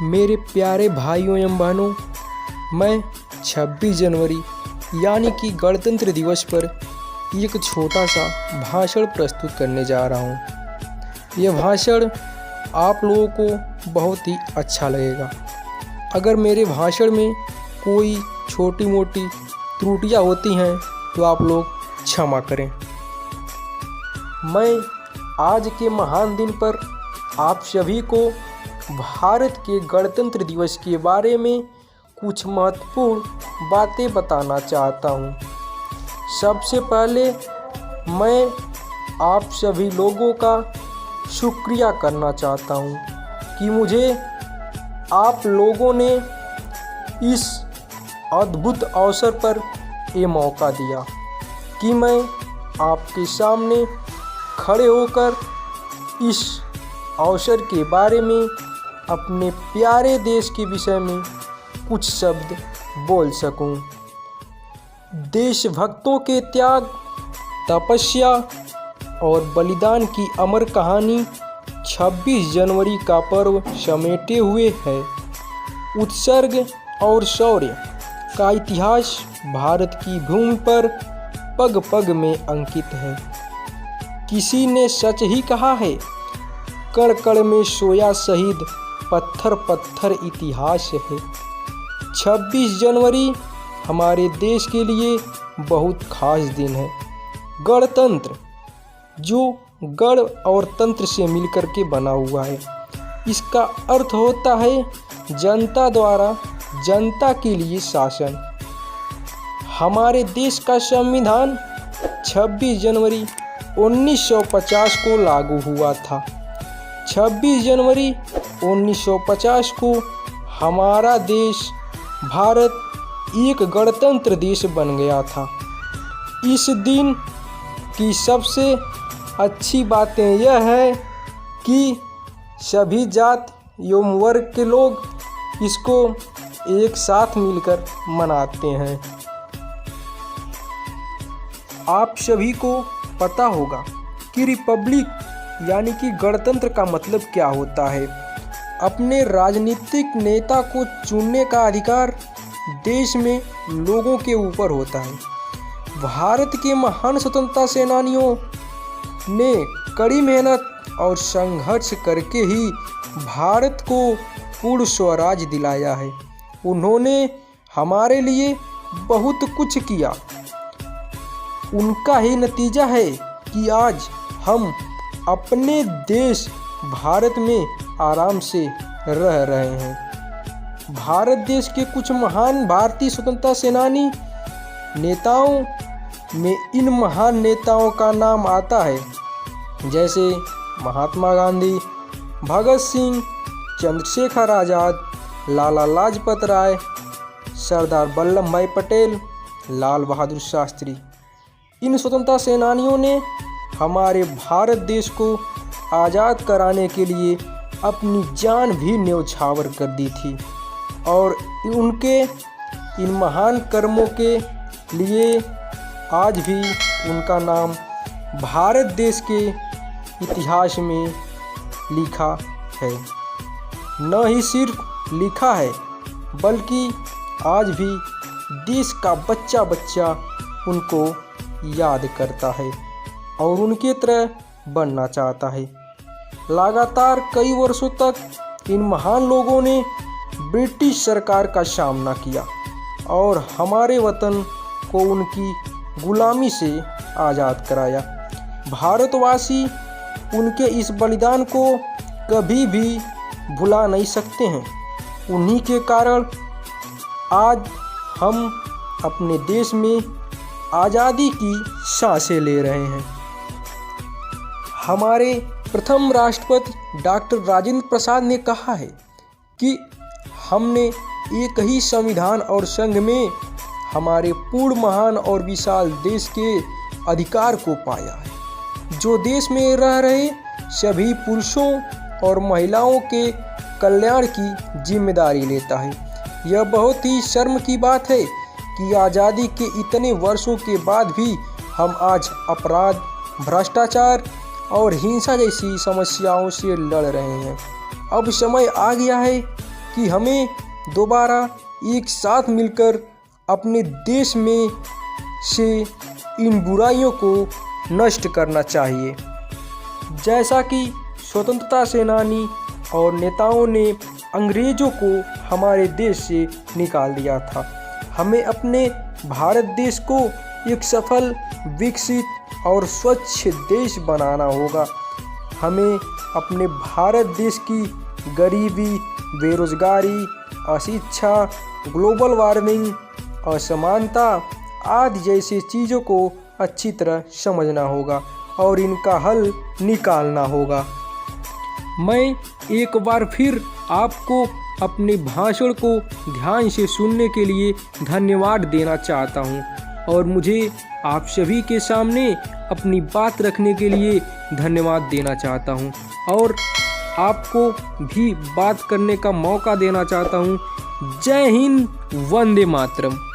मेरे प्यारे भाइयों एवं बहनों, मैं 26 जनवरी यानी कि गणतंत्र दिवस पर एक छोटा सा भाषण प्रस्तुत करने जा रहा हूँ। यह भाषण आप लोगों को बहुत ही अच्छा लगेगा। अगर मेरे भाषण में कोई छोटी मोटी त्रुटियाँ होती हैं तो आप लोग क्षमा करें। मैं आज के महान दिन पर आप सभी को भारत के गणतंत्र दिवस के बारे में कुछ महत्वपूर्ण बातें बताना चाहता हूँ। सबसे पहले मैं आप सभी लोगों का शुक्रिया करना चाहता हूँ कि मुझे आप लोगों ने इस अद्भुत अवसर पर ये मौका दिया कि मैं आपके सामने खड़े होकर इस अवसर के बारे में अपने प्यारे देश के विषय में कुछ शब्द बोल सकूं। देशभक्तों के त्याग, तपस्या और बलिदान की अमर कहानी 26 जनवरी का पर्व समेटे हुए है। उत्सर्ग और शौर्य का इतिहास भारत की भूमि पर पग पग में अंकित है। किसी ने सच ही कहा है, कण कण में सोया शहीद, पत्थर पत्थर इतिहास है। 26 जनवरी हमारे देश के लिए बहुत खास दिन है। गणतंत्र जो गण और तंत्र से मिलकर के बना हुआ है, इसका अर्थ होता है जनता द्वारा जनता के लिए शासन। हमारे देश का संविधान 26 जनवरी 1950 को लागू हुआ था। 26 जनवरी 1950 को हमारा देश भारत एक गणतंत्र देश बन गया था। इस दिन की सबसे अच्छी बातें यह है कि सभी जात एवं वर्ग के लोग इसको एक साथ मिलकर मनाते हैं। आप सभी को पता होगा कि रिपब्लिक यानी कि गणतंत्र का मतलब क्या होता है। अपने राजनीतिक नेता को चुनने का अधिकार देश में लोगों के ऊपर होता है। भारत के महान स्वतंत्रता सेनानियों ने कड़ी मेहनत और संघर्ष करके ही भारत को पूर्ण स्वराज दिलाया है। उन्होंने हमारे लिए बहुत कुछ किया। उनका ही नतीजा है कि आज हम अपने देश भारत में आराम से रह रहे हैं। भारत देश के कुछ महान भारतीय स्वतंत्रता सेनानी नेताओं में इन महान नेताओं का नाम आता है, जैसे महात्मा गांधी, भगत सिंह, चंद्रशेखर आज़ाद, लाला लाजपत राय, सरदार वल्लभ भाई पटेल, लाल बहादुर शास्त्री। इन स्वतंत्रता सेनानियों ने हमारे भारत देश को आज़ाद कराने के लिए अपनी जान भी न्यौछावर कर दी थी और उनके इन महान कर्मों के लिए आज भी उनका नाम भारत देश के इतिहास में लिखा है। न ही सिर्फ लिखा है बल्कि आज भी देश का बच्चा बच्चा उनको याद करता है और उनके तरह बनना चाहता है। लगातार कई वर्षों तक इन महान लोगों ने ब्रिटिश सरकार का सामना किया और हमारे वतन को उनकी गुलामी से आज़ाद कराया। भारतवासी उनके इस बलिदान को कभी भी भुला नहीं सकते हैं। उन्हीं के कारण आज हम अपने देश में आज़ादी की सांसें ले रहे हैं। हमारे प्रथम राष्ट्रपति डॉक्टर राजेंद्र प्रसाद ने कहा है कि हमने एक ही संविधान और संघ में हमारे पूर्ण महान और विशाल देश के अधिकार को पाया है, जो देश में रह रहे सभी पुरुषों और महिलाओं के कल्याण की जिम्मेदारी लेता है। यह बहुत ही शर्म की बात है कि आज़ादी के इतने वर्षों के बाद भी हम आज अपराध, भ्रष्टाचार और हिंसा जैसी समस्याओं से लड़ रहे हैं। अब समय आ गया है कि हमें दोबारा एक साथ मिलकर अपने देश में से इन बुराइयों को नष्ट करना चाहिए। जैसा कि स्वतंत्रता सेनानी और नेताओं ने अंग्रेज़ों को हमारे देश से निकाल दिया था, हमें अपने भारत देश को एक सफल, विकसित और स्वच्छ देश बनाना होगा। हमें अपने भारत देश की गरीबी, बेरोजगारी, अशिक्षा, ग्लोबल वार्मिंग, असमानता आदि जैसी चीज़ों को अच्छी तरह समझना होगा और इनका हल निकालना होगा। मैं एक बार फिर आपको अपने भाषण को ध्यान से सुनने के लिए धन्यवाद देना चाहता हूं और मुझे आप सभी के सामने अपनी बात रखने के लिए धन्यवाद देना चाहता हूं और आपको भी बात करने का मौका देना चाहता हूं। जय हिंद, वंदे मातरम।